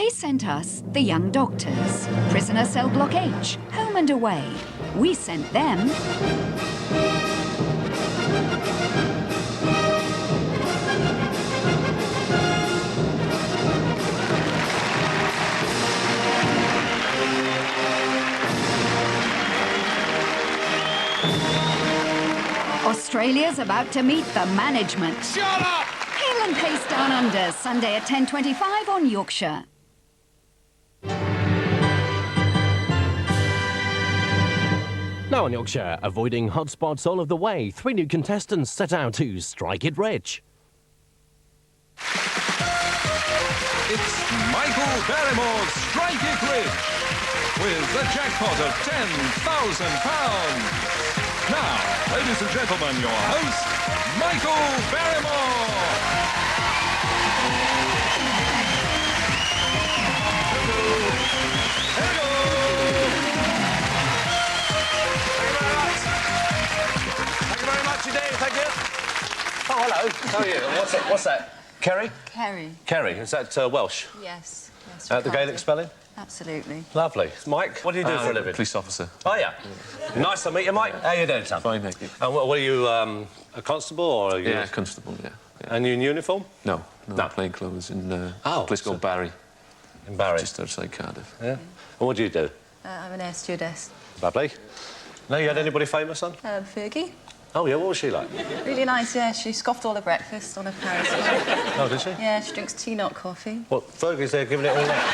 They sent us the Young Doctors, prisoner cell block H, home and away. We sent them... Australia's about to meet the management. Shut up! Peel and Paste Down Under, Sunday at 10:25 on Yorkshire. Now on Yorkshire, avoiding hotspots all of the way, 3 new contestants set out to strike it rich. It's Michael Barrymore's Strike It Rich with a jackpot of £10,000. Now, ladies and gentlemen, your host, Michael Barrymore. Hello. Thank you very much indeed, thank you. Oh, hello. How are you? What's that? Kerry? Kerry. Kerry, is that Welsh? Yes. Yes. The Gaelic spelling? Absolutely. Lovely. Mike, what do you do for a living? Police officer. Oh, yeah. Nice to meet you, Mike. How you doing, son? Fine, thank you. And what are you, a constable or are you... Yeah, constable, yeah. And you in uniform? No, plain clothes in a place called Barry. In Barry? Just outside Cardiff. Yeah. And what do you do? I'm an air stewardess. Lovely. No, you had anybody famous on? Fergie. Oh, yeah, what was she like? Really nice, yeah. She scoffed all her breakfast on her Paris flight. Oh, did she? Yeah, she drinks tea, not coffee. What, Fergie's there giving it all up?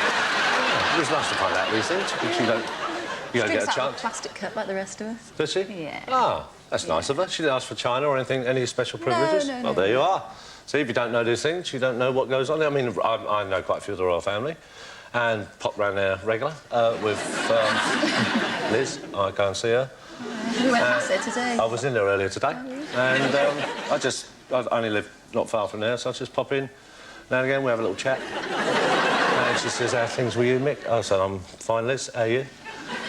It was nice to find out these things. You don't She get drinks a out of a chance. plastic cup like the rest of us. Does she? Yeah. Ah, that's nice of her. She didn't ask for China or anything, any special privileges? No, Well, there you are. See, if you don't know these things, you don't know what goes on. I mean, I know quite a few of the royal family and pop round there regular with Liz. I go and see her. We went past there today. I was in there earlier today. And I only live not far from there, so I just pop in. Now and again, we have a little chat. And she says, how things with you, Mick? I said, I'm fine, Liz. How are you?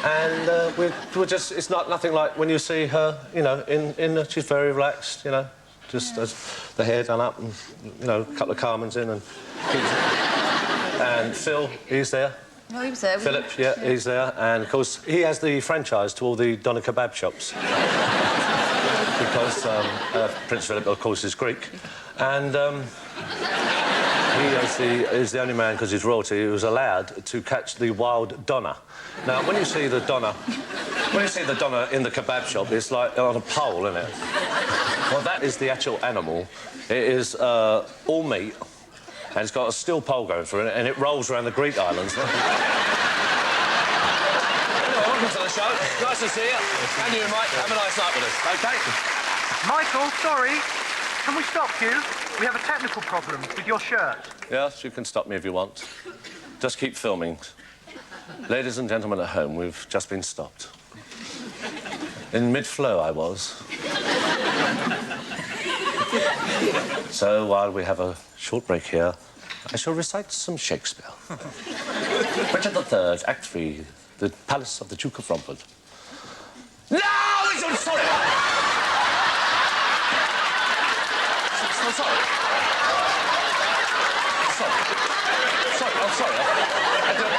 And we're just... It's nothing like when you see her, you know, she's very relaxed, you know, just has the hair done up and, you know, a couple of Carmens in and... And Phil, he's there. Oh, he was there. Philip, yeah, he's there. And, of course, he has the franchise to all the doner kebab shops. Because Prince Philip, of course, is Greek. And he is the only man, because he's royalty, who was allowed to catch the wild doner. Now, when you see the doner in the kebab shop, it's like on a pole, isn't it? Well, that is the actual animal. It is all meat, and it's got a steel pole going through it, and it rolls around the Greek islands. Welcome to the show. Nice to see you. And you, Mike. Have a nice night with us, OK? Michael, sorry. Can we stop you? We have a technical problem with your shirt. Yes, you can stop me if you want. Just keep filming. Ladies and gentlemen at home, we've just been stopped. In mid-flow, I was. So, while we have a short break here, I shall recite some Shakespeare. Richard III, Act 3, The Palace of the Duke of Romford. No! I'm sorry! I'm sorry. I'm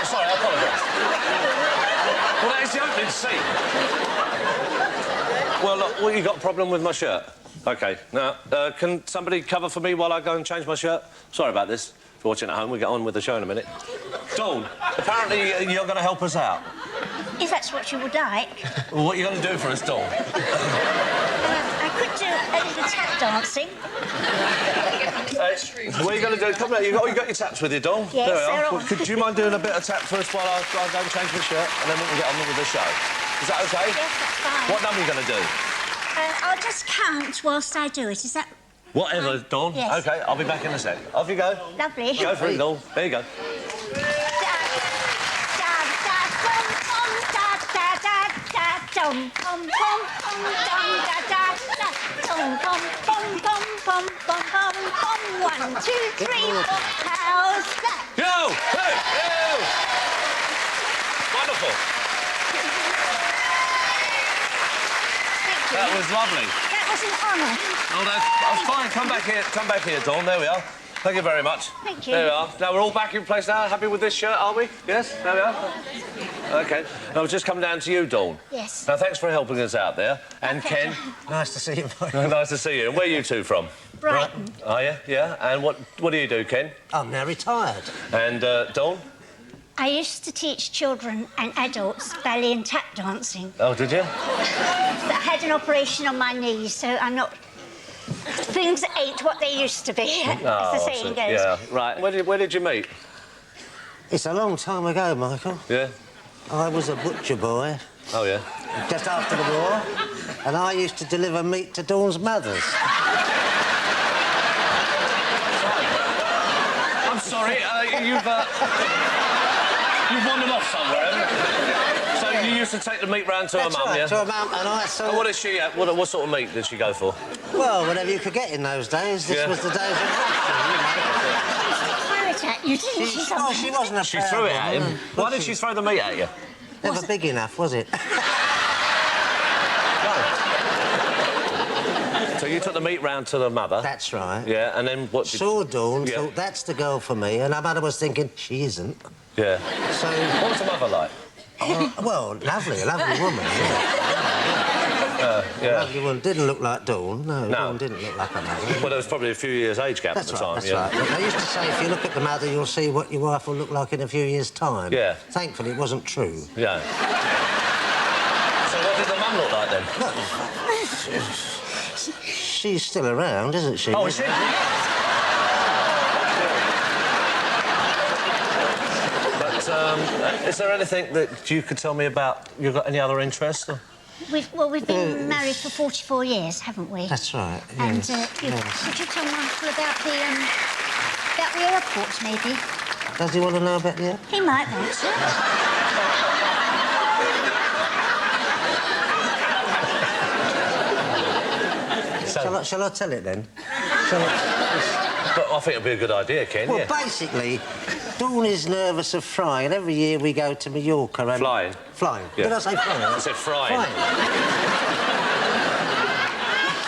sorry, I apologise. Well, that is the opening scene. Well, look, you got a problem with my shirt? OK, now, can somebody cover for me while I go and change my shirt? Sorry about this. If you're watching at home, we'll get on with the show in a minute. Dawn, apparently you're going to help us out. If that's what you would like. Well, what are you going to do for us, Dawn? I could do a little tap dancing. What are you going to do? Come on, you got your taps with you, Dawn? Yes, there we they're are. on. Could you mind doing a bit of tap for us while I go and change my shirt, and then we can get on with the show? Is that OK? Yes, that's fine. What number are you going to do? I'll just count whilst I do it. Is that... Whatever, Dawn. Yes. OK, I'll be back in a sec. Off you go. Lovely. Go for it, Dawn. There you go. One, two, three, four. How's that? Yo! Hey! Yo! Wonderful. That was lovely. That was an honour. Oh, that's fine. Come back here, Dawn. There we are. Thank you very much. Thank you. There we are. Now, we're all back in place now. Happy with this shirt, are we? Yes? There we are. OK. I was just coming down to you, Dawn. Yes. Now, thanks for helping us out there. And Ken. Nice to see you, Michael. Nice to see you. And where are you two from? Brighton. Are you? Yeah. And what do you do, Ken? I'm now retired. And, Dawn? I used to teach children and adults ballet and tap dancing. Oh, did you? But I had an operation on my knee, so I'm not... Things ain't what they used to be, as the saying goes. Yeah, right. Where did you meet? It's a long time ago, Michael. Yeah? I was a butcher boy, Oh, yeah. just after the war, and I used to deliver meat to Dawn's mothers. I'm sorry, you've wandered off somewhere, haven't you? So you used to take the meat round to her That's mum, right, yeah? to her mum, and I saw... And what did she... what sort of meat did she go for? Well, whatever you could get in those days. This Yeah. was the days of Russian, you know. Threw it at you, didn't she? Oh, she wasn't a She proud threw it at him. woman. Why did she throw the meat at you? Never big enough, was it? So you took the meat round to the mother? That's right. Yeah, and then what did... Saw Dawn, Yeah. thought, that's the girl for me, and her mother was thinking, she isn't. Yeah. So, What was the mother like? well, lovely woman, Yeah. Lovely woman. Didn't look like Dawn. No, Dawn didn't look like her mother. Well, there was probably a few years age gap That's at the right, time, that's yeah. right. But they used to say, if you look at the mother, you'll see what your wife will look like in a few years' time. Yeah. Thankfully, it wasn't true. Yeah. So what did the mum look like then? She's still around, isn't she? Oh, is she? But, is there anything that you could tell me about... You've got any other interests? Or? We've been married for 44 years, haven't we? That's right, And yes, could you tell Michael about the airport, maybe? Does he want to know about the airport? He might want to. Shall I tell it then? But I think it'd be a good idea, Ken, Well, yeah. basically, Dawn is nervous of flying, and every year we go to Mallorca and... Flying? Flying. Yeah. Did I say flying? I said frying.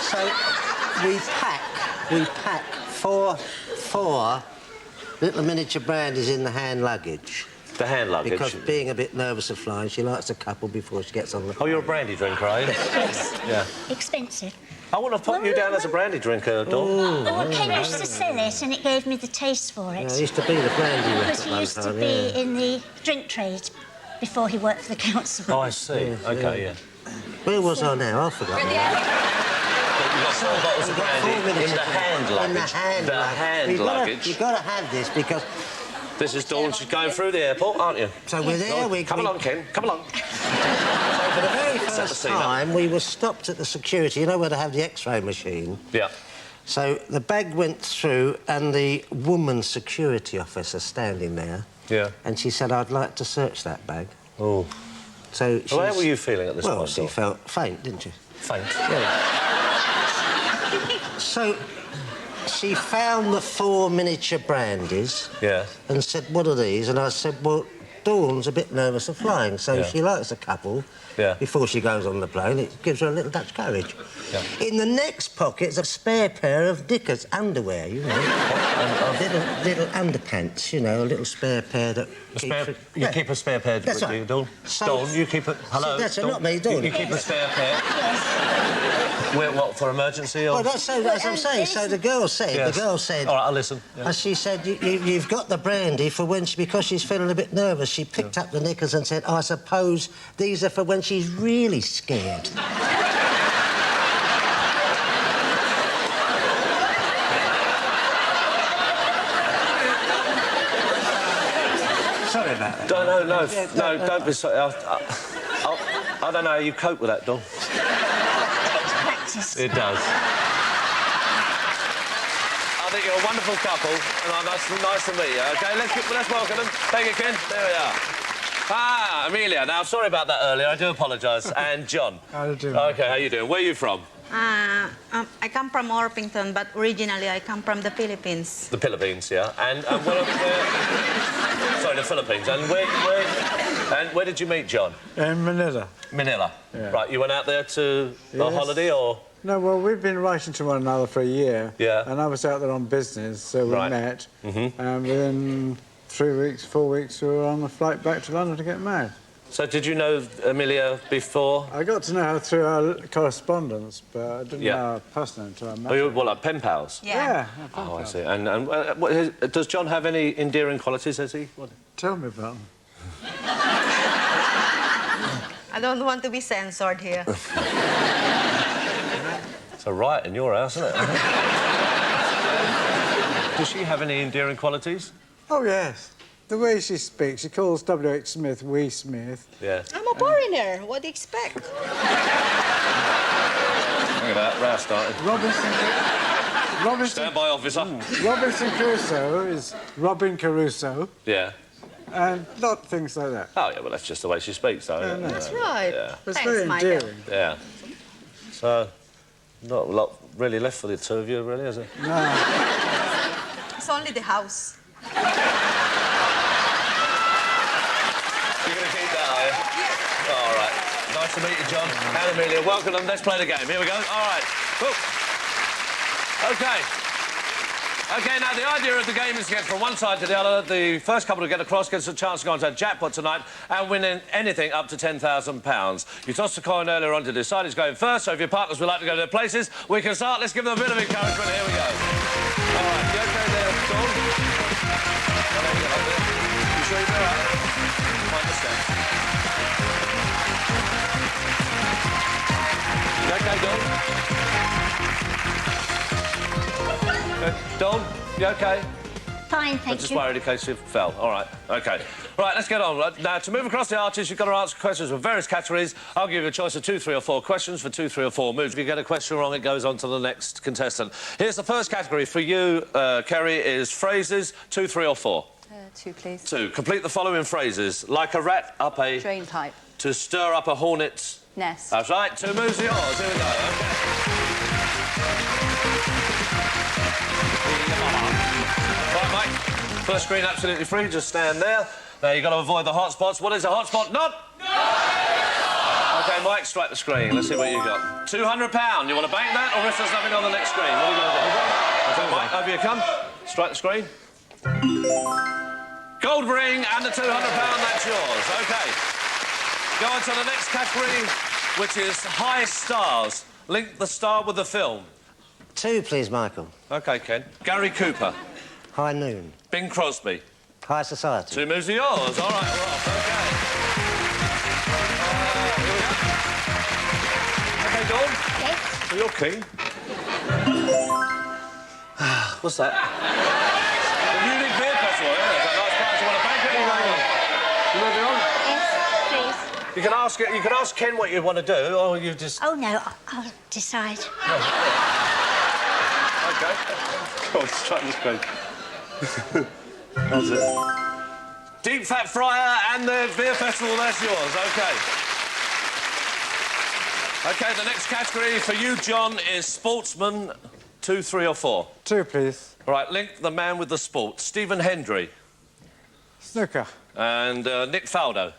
So we pack four little miniature brandies in the hand luggage. The hand luggage? Because being a bit nervous of flying, she likes a couple before she gets on the... Oh, you're a brandy drinker, are you? Yes. Yeah. Expensive. I want to put you down as a brandy drinker, Dawn. Well, Ken used to sell it, and it gave me the taste for it. Yeah, I used to be the brandy whip Because at he one used to time, be yeah. in the drink trade before he worked for the council. Oh, I see. OK, yeah. Where was I now? I forgot. You've got 4 bottles of Four brandy in miniature- the hand luggage. In the hand The luggage. hand luggage. You've got to have this because... This is Dawn. She's going through the airport, aren't you? So we're there, Come along, Ken. Come along. So for the very Set the first scene up. time, we were stopped at the security, you know where they have the X-ray machine? Yeah. So the bag went through and the woman security officer standing there, Yeah. and she said, I'd like to search that bag. Oh. So Well, how she's- were you feeling at this Well, point, she Dawn? felt faint, didn't she? Faint. So she found the 4 miniature brandies Yeah. and said, what are these? And I said, well, Dawn's a bit nervous of flying, so Yeah. she likes a couple Yeah. before she goes on the plane. It gives her a little Dutch courage. Yeah. In the next pocket's a spare pair of knickers, underwear, you know. little underpants, you know, a little spare pair that... You keep a spare pair That's with right. you, Dawn? So- Dawn, you keep it... Hello, That's Dawn? not me, Dawn. You keep a spare pair? Where, what, for emergency or...? Well, that's what I'm saying. So the girl said... Yes. The girl said... All right, I'll listen. Yeah. And she said, you've got the brandy for when because she's feeling a bit nervous. She picked up the knickers and said, I suppose these are for when she's really scared. Sorry about that. No, don't be sorry. I don't know how you cope with that, Dawn. Practice. It does. I think you're a wonderful couple, and nice to meet you. OK, let's welcome them. Thank you, Ken. There we are. Ah, Amelia. Now, sorry about that earlier. I do apologise. And John. How do you do? OK, how you doing? Where are you from? I come from Orpington, but originally I come from the Philippines. The Philippines, yeah. And where... Sorry, the Philippines. And where did you meet John? In Manila. Manila. Yeah. Right, you went out there to a holiday or...? No, well, we've been writing to one another for a year. Yeah. And I was out there on business, so we Right. met. And within 3 weeks, 4 weeks, we were on the flight back to London to get married. So did you know Amelia before? I got to know her through our correspondence, but I didn't know her personally until I met Oh, you her. were, what, like pen pals? Yeah. Oh, I see. And does John have any endearing qualities, has he? What? Tell me about them. I don't want to be censored here. It's a riot in your house, isn't it? Does she have any endearing qualities? Oh, yes. The way she speaks, she calls W.H. Smith Wee Smith. Yeah. I'm a foreigner. What do you expect? Look at that, row started. Robinson Stand by, officer. Robinson Crusoe is Robin Caruso, Yeah. and lot of things like that. Oh, yeah, well, that's just the way she speaks, though. isn't it? That's right. Yeah. It's Thanks, very Michael. endearing. Yeah. So, not a lot really left for the two of you, really, is it? No. It's only the house. You're going to keep that, are you? Yeah. All right. Nice to meet you, John. And Amelia, welcome, and let's play the game. Here we go. All right. Cool. OK. OK, now, the idea of the game is to get from one side to the other. The first couple to get across gets a chance to go into a jackpot tonight and win anything up to £10,000. You tossed a coin earlier on to decide who's going first, so if your partners would like to go to their places, we can start. Let's give them a bit of encouragement. Here we go. All right. You OK there, Dawn? You sure you'll be all right? Mind the step. You OK, Dawn? Dawn, you OK? Fine, I'm thank just you. worried in case you fell. All right, OK. Right, let's get on. Right, now, to move across the arches, you've got to answer questions with various categories. I'll give you a choice of 2, 3 or 4 questions for 2, 3 or 4 moves. If you get a question wrong, it goes on to the next contestant. Here's the first category for you, Kerry, is phrases, 2, 3 or 4. 2, please. 2. Complete the following phrases. Like a rat up a... Drain pipe. To stir up a hornet's... Nest. That's right. 2 moves are yours. Here we go. OK. Right, Mike. First screen absolutely free. Just stand there. Now, you've got to avoid the hot spots. What is a hot spot? Not... No! OK, Mike, strike the screen. Let's see what you got. £200. You want to bank that, or if there's nothing on the next screen? What are you going to do? OK, Mike, over you come. Strike the screen. Gold ring and the £200, that's yours. OK. Go on to the next category, which is high stars. Link the star with the film. 2, please, Michael. OK, Ken. Gary Cooper. High Noon. Bing Crosby. High Society. 2 moves are yours. All right, we're off. OK. Here we go. OK, Dawn? Yes. Are you OK? What's that? The Munich Beer Festival, yeah? It's a nice prize. You want to bank it? You moving on? Yes, please. You can ask Ken what you want to do, or you just... Oh, no, I'll decide. OK. Go on, strike the screen. That's it. Deep Fat Fryer and the Beer Festival, that's yours. OK. OK, the next category for you, John, is sportsman. 2, 3 or 4? 2, please. All right, link the man with the sport. Stephen Hendry. Snooker. And Nick Faldo.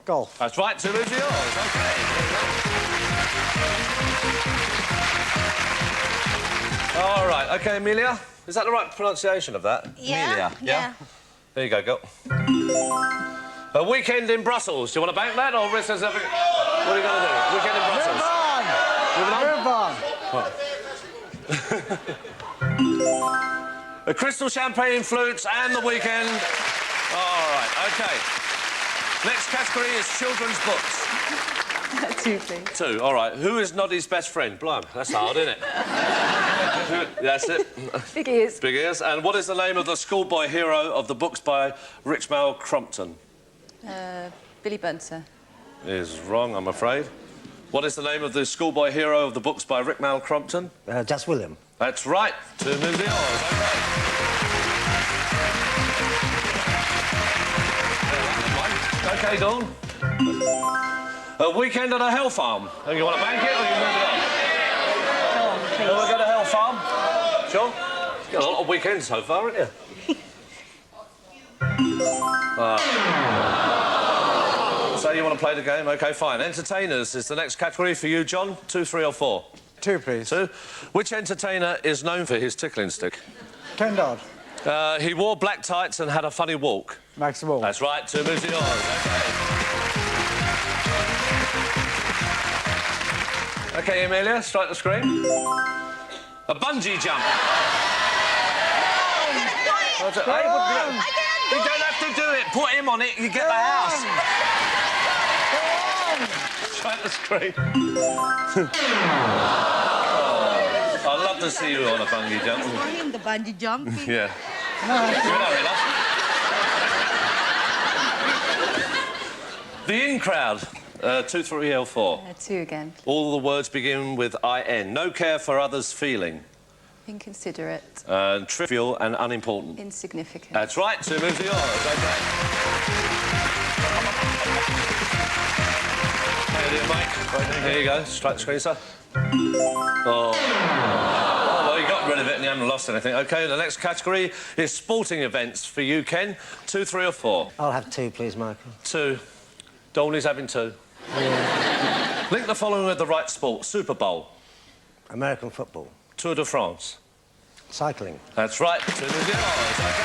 Golf. That's right, 2 moves are yours. OK. All right, OK, Amelia. Is that the right pronunciation of that? Yeah, Amelia, yeah. There you go, girl. A weekend in Brussels. Do you want to bank that, or risk us having... What are you going to do? Weekend in Brussels. Move on! A crystal champagne flutes and the weekend. All right, OK. Next category is children's books. 2, please. 2, all right. Who is Noddy's best friend? Blimey, that's hard, isn't it? That's it. Big ears. Big ears. And what is the name of the schoolboy hero of the books by Richmal Crompton? Billy Bunter. Is wrong, I'm afraid. What is the name of the schoolboy hero of the books by Richmal Crompton? Just William. That's right. 2 moves are yours. OK. OK, Dawn. A weekend at a hell farm. You want to bank it, or you move it on? Go on, please. You want to go to hell farm? Sure. You've got a lot of weekends so far, haven't you? So you want to play the game? OK, fine. Entertainers is the next category for you, John. 2, 3 or 4? 2, please. 2. Which entertainer is known for his tickling stick? Ken Dodd. He wore black tights and had a funny walk. Max Wall. That's right. 2 moves to yours. OK, Amelia, strike the screen. A bungee jump. You don't have to do it. Put him on it, you get the house. Strike the screen. I'd love to see you on a bungee jump. For him, the bungee jumping. Yeah. You're not enough. The in crowd. 2, 3, L, 4. 2 again. All the words begin with IN. No care for others' feeling. Inconsiderate. Trivial and unimportant. Insignificant. That's right. 2 moves to yours. OK. Mike. Right, here you go. Strike the screen, sir. Oh, well, you got rid of it and you haven't lost anything. OK, the next category is sporting events for you, Ken. 2, 3 or 4? I'll have 2, please, Michael. 2. Dolly's having 2. Yeah. Link the following with the right sport. Super Bowl. American football. Tour de France. Cycling. That's right. 2 moves to yours. OK.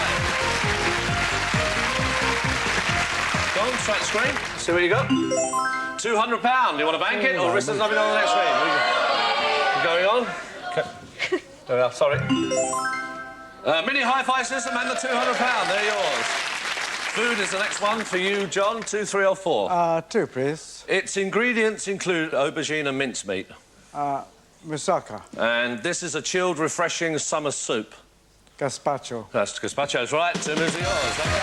Go on, strike the screen. See what you got. £200. Do you want to bank it, or risk there's nothing on the next screen? Going on? Okay. There we are, sorry. Mini hi-fi system and the £200. They're yours. Food is the next one for you, John. 2, 3 or 4? 2, please. Its ingredients include aubergine and mincemeat. Moussaka. And this is a chilled, refreshing summer soup. Gazpacho. That's gazpacho's right. 2 moves to yours. OK.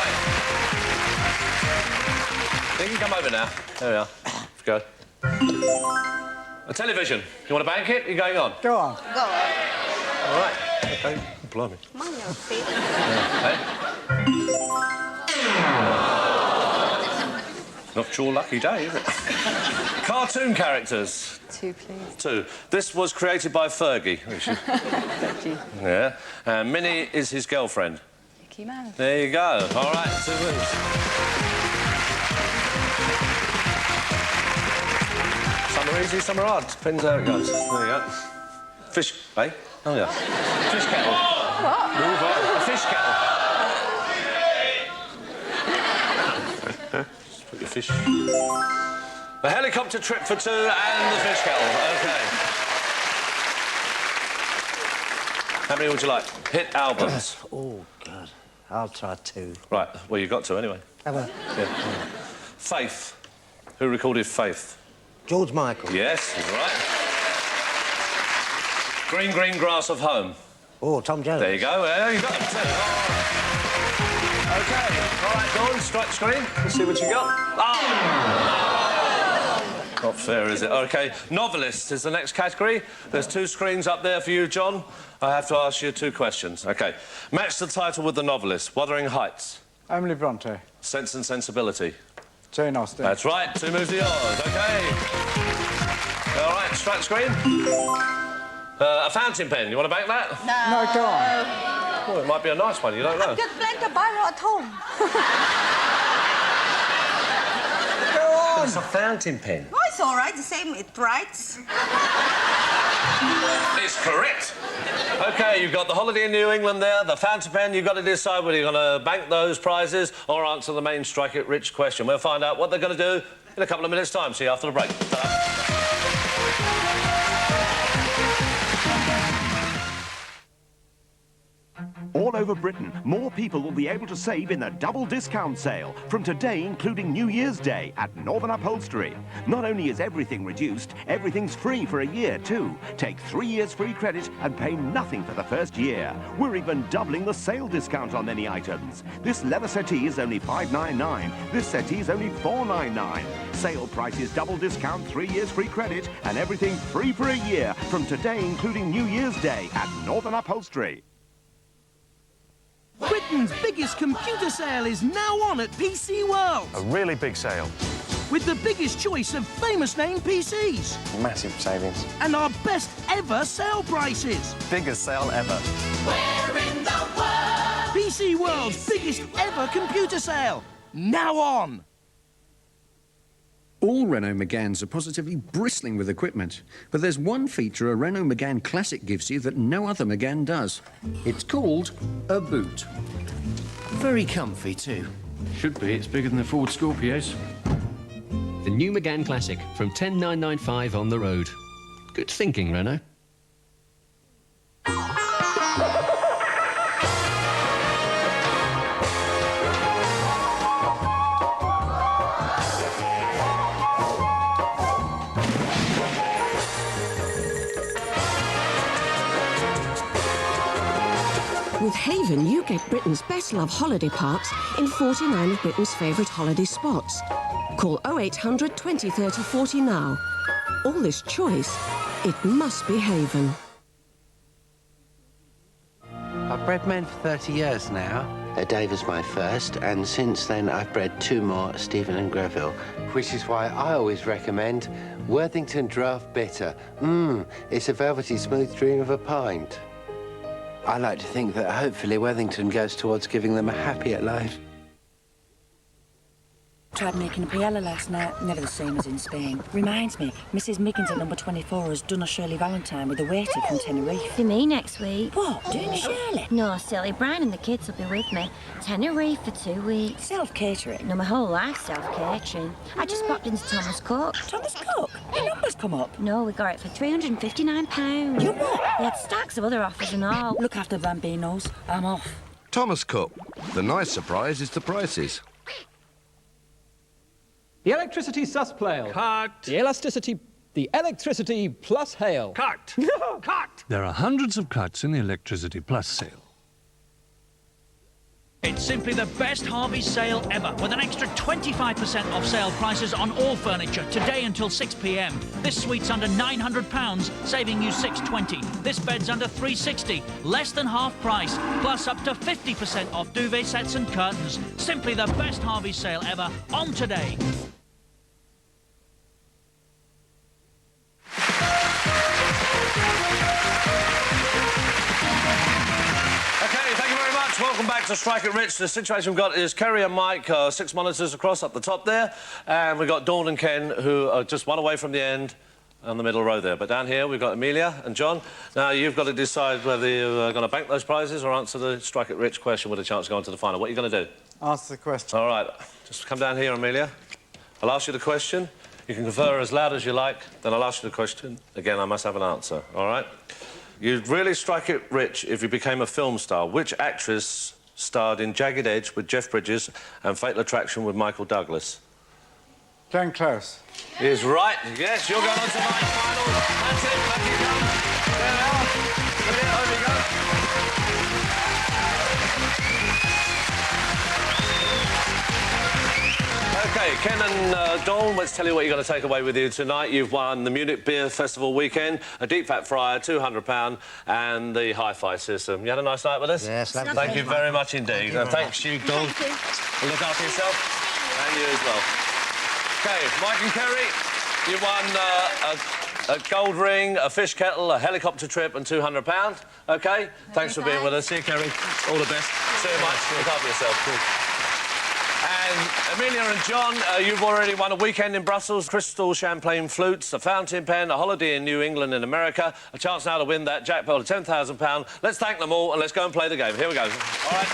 You can come over now. There we are. Let's go. A television. You want to bank it? You're going on? Go on. Go on. All right. OK. Blimey. Mind your feet. Okay. Not your lucky day, is it? Cartoon characters. 2, please. 2. This was created by Fergie. Fergie. Yeah. And Minnie is his girlfriend. Mickey Mouse. There you go. All right, 2 moves. Some are easy, some are hard. Depends how it goes. There you go. Fish... Eh? Oh, yeah. Fish kettle. What? Move on. A fish kettle. Just put your fish... A helicopter trip for 2 and the fish kettle. OK. How many would you like? Hit albums. Oh, God. I'll try 2. Right, well, you got 2 anyway. Have a... Yeah. Faith. Who recorded Faith? George Michael. Yes, he's right. Green, green grass of home. Oh, Tom Jones. There you go. You got it. OK. All right, Dawn, strike the screen. Let's see what you got. Oh! Not fair, is it? OK. Novelist is the next category. There's 2 screens up there for you, John. I have to ask you 2 questions. OK. Match the title with the novelist. Wuthering Heights. Emily Bronte. Sense and Sensibility. Jane Austen. That's right. 2 moves to yours. OK. All right, strike the screen. A fountain pen. You want to bank that? No, go on. Well, it might be a nice one. You don't know. I've got plenty of biro at home. It's a fountain pen. Oh, it's all right. The same. It writes. It's correct. OK, you've got the holiday in New England there, the fountain pen. You've got to decide whether you're going to bank those prizes or answer the main Strike It Rich question. We'll find out what they're going to do in a couple of minutes' time. See you after the break. Ta-da. All over Britain, more people will be able to save in the double discount sale from today, including New Year's Day at Northern Upholstery. Not only is everything reduced, everything's free for a year too. Take 3 years free credit and pay nothing for the first year. We're even doubling the sale discount on many items. This leather settee is only $5.99. This settee is only $4.99. Sale price is double discount, 3 years free credit, and everything free for a year from today, including New Year's Day at Northern Upholstery. Britain's biggest computer sale is now on at PC World. A really big sale. With the biggest choice of famous name PCs. Massive savings. And our best ever sale prices. Biggest sale ever. Where in the world? PC World's biggest ever computer sale. Now on. All Renault Meganes are positively bristling with equipment, but there's one feature a Renault Megane Classic gives you that no other Megane does. It's called a boot. Very comfy, too. Should be. It's bigger than the Ford Scorpios. The new Megane Classic from 10,995 on the road. Good thinking, Renault. With Haven, you get Britain's best loved holiday parks in 49 of Britain's favourite holiday spots. Call 0800 20 30 40 now. All this choice, it must be Haven. I've bred men for 30 years now. Dave was my first, and since then I've bred 2 more, Stephen and Greville, which is why I always recommend Worthington Draft Bitter. It's a velvety smooth dream of a pint. I like to think that hopefully Worthington goes towards giving them a happier life. Tried making a paella last night, never the same as in Spain. Reminds me, Mrs. Miggins at number 24 has done a Shirley Valentine with a waiter from Tenerife. For me next week. What? Doing Shirley? No, silly. Brian and the kids will be with me. Tenerife for 2 weeks. Self-catering? No, my whole life self-catering. I just popped into Thomas Cook. Thomas Cook? Your number's come up. No, we got it for £359. You what? They had stacks of other offers and all. Look after Bambinos. I'm off. Thomas Cook. The nice surprise is the prices. The electricity susplail. Cut. The electricity plus hail. Cut. Cut. There are hundreds of cuts in the Electricity Plus sale. It's simply the best Harvey's sale ever, with an extra 25% off sale prices on all furniture today until 6 p.m. This suite's under £900, saving you £620. This bed's under £360, less than half price, plus up to 50% off duvet sets and curtains. Simply the best Harvey's sale ever, on today. Welcome back to Strike It Rich. The situation we've got is Kerry and Mike, 6 monitors across up the top there, and we've got Dawn and Ken, who are just one away from the end on the middle row there. But down here we've got Amelia and John. Now you've got to decide whether you're going to bank those prizes or answer the Strike It Rich question with a chance to go on to the final. What are you going to do? Answer the question. All right, just come down here, Amelia. I'll ask you the question. You can confer as loud as you like. Then I'll ask you the question. Again, I must have an answer. All right? You'd really strike it rich if you became a film star. Which actress starred in Jagged Edge with Jeff Bridges and Fatal Attraction with Michael Douglas? Glenn Close. Is right. Yes, you're going on to my final. That's it. Back you go. There we are. There we go. OK, Ken and Dawn, let's tell you what you're going to take away with you tonight. You've won the Munich Beer Festival weekend, a deep fat fryer, £200, and the hi-fi system. You had a nice night with us? Yes, lovely. Thank you very much indeed. And thanks you, Dawn. Look after yourself. And you as well. OK, Mike and Kerry, you won a gold ring, a fish kettle, a helicopter trip and £200. OK? Thanks for being with us. See you, Kerry. All the best. See you, Mike. Look after yourself. And Amelia and John, you've already won a weekend in Brussels, crystal champagne flutes, a fountain pen, a holiday in New England in America, a chance now to win that jackpot of £10,000. Let's thank them all and let's go and play the game. Here we go. All right.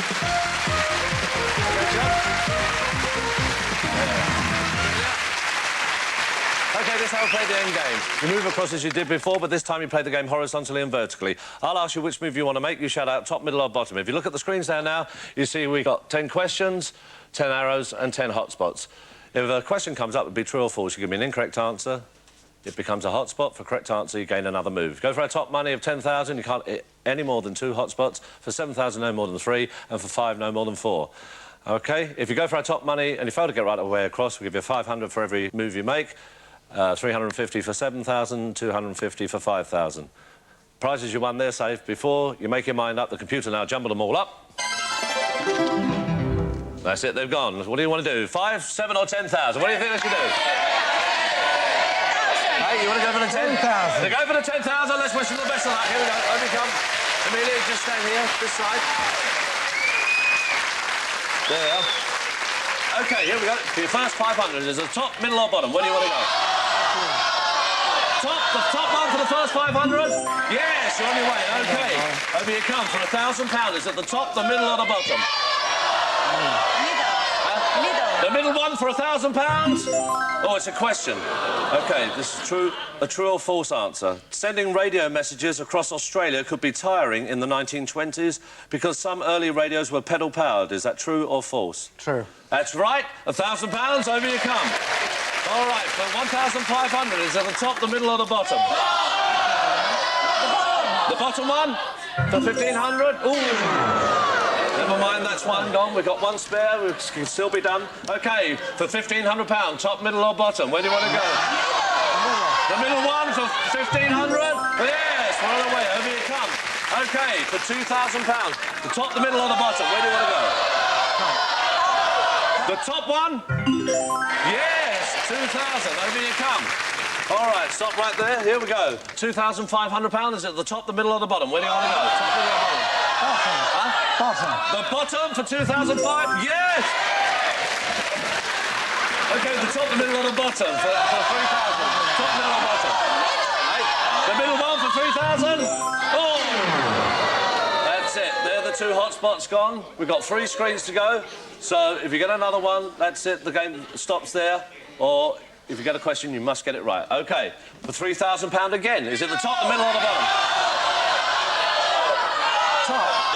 OK, this is how we play the end game. You move across as you did before, but this time you play the game horizontally and vertically. I'll ask you which move you want to make. You shout out top, middle or bottom. If you look at the screens there now, you see we've got 10 questions, 10 arrows and 10 hotspots. If a question comes up, it'd be true or false. You give me an incorrect answer, it becomes a hotspot. For correct answer, you gain another move. Go for a top money of 10,000, you can't hit any more than 2 hotspots. For 7,000, no more than 3, and for 5, no more than 4. OK? If you go for our top money and you fail to get right away across, we'll give you 500 for every move you make, 350 for 7,000, 250 for 5,000. Prizes you won, they're safe. Before you make your mind up, the computer now jumbled them all up. That's it, they've gone. What do you want to do? 5, 7 or 10,000? What do you think they should do? Hey, you want to go for the 10,000? They go for the 10,000. Let's wish them the best of luck. Here we go. Over you come. Amelia, just stand here, this side. There. OK, here we go. For your first 500, is it top, middle or bottom? Where do you want to go? The top one for the first 500? Yes, you're on your way. OK. Over you come for £1,000. Is it the top, the middle or the bottom? The middle one for £1,000? Oh, it's a question. OK, this is a true or false answer. Sending radio messages across Australia could be tiring in the 1920s because some early radios were pedal-powered. Is that true or false? True. That's right. £1,000, over you come. All right, for 1,500, is it the top, the middle or the bottom? The bottom one? For 1,500? Ooh. Never mind, that's one gone. We've got one spare. We can still be done. OK, for £1,500, top, middle or bottom? Where do you want to go? The middle one for 1,500? Yes, we're on the way. Over you come. OK, for £2,000. The top, the middle or the bottom? Where do you want to go? The top one? Yes, 2,000. Over you come. All right, stop right there. Here we go. £2,500. Is it the top, the middle or the bottom? Where do you want to go? Top, middle or bottom? Bottom. The bottom for 2005? Yes! OK, the top, the middle or the bottom for 3,000? Top, middle or bottom? Hey, the middle one for 3,000? Oh! That's it. They're the two hot spots gone. We've got 3 screens to go. So if you get another one, that's it. The game stops there. Or if you get a question, you must get it right. OK, for £3,000 again. Is it the top, the middle or the bottom?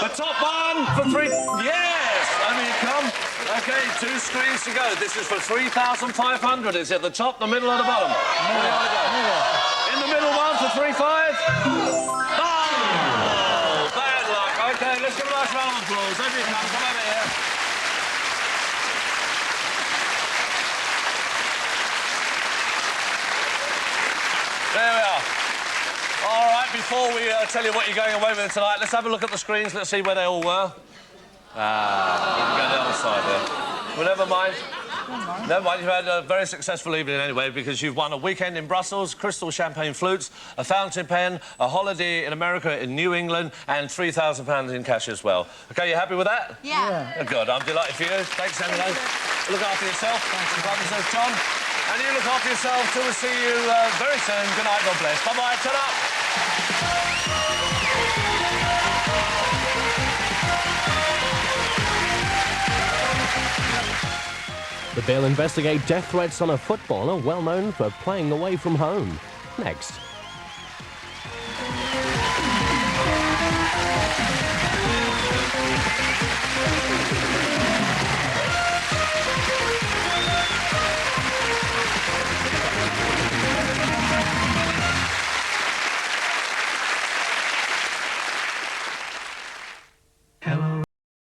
The top one for 3... Yes! Over you come. OK, 2 screens to go. This is for 3,500. Is it the top, the middle or the bottom? Where do you want to go? In the middle one for 3,500? Oh! Bad luck. OK, let's give a nice round of applause. Over you come. Come over here. There we are. All right, before we tell you what you're going away with tonight, let's have a look at the screens. Let's see where they all were. We can go to the other side there. Well, never mind. Never mind, you've had a very successful evening anyway, because you've won a weekend in Brussels, crystal champagne flutes, a fountain pen, a holiday in America in New England, and £3,000 in cash as well. OK, you happy with that? Yeah. Good, I'm delighted for you. Thanks, Emily. Look after yourself. Thanks for coming, Sir John. And you look after yourself till we see you very soon. Good night, God bless. Bye-bye, ta-da! The Bill investigate death threats on a footballer well known for playing away from home. Next.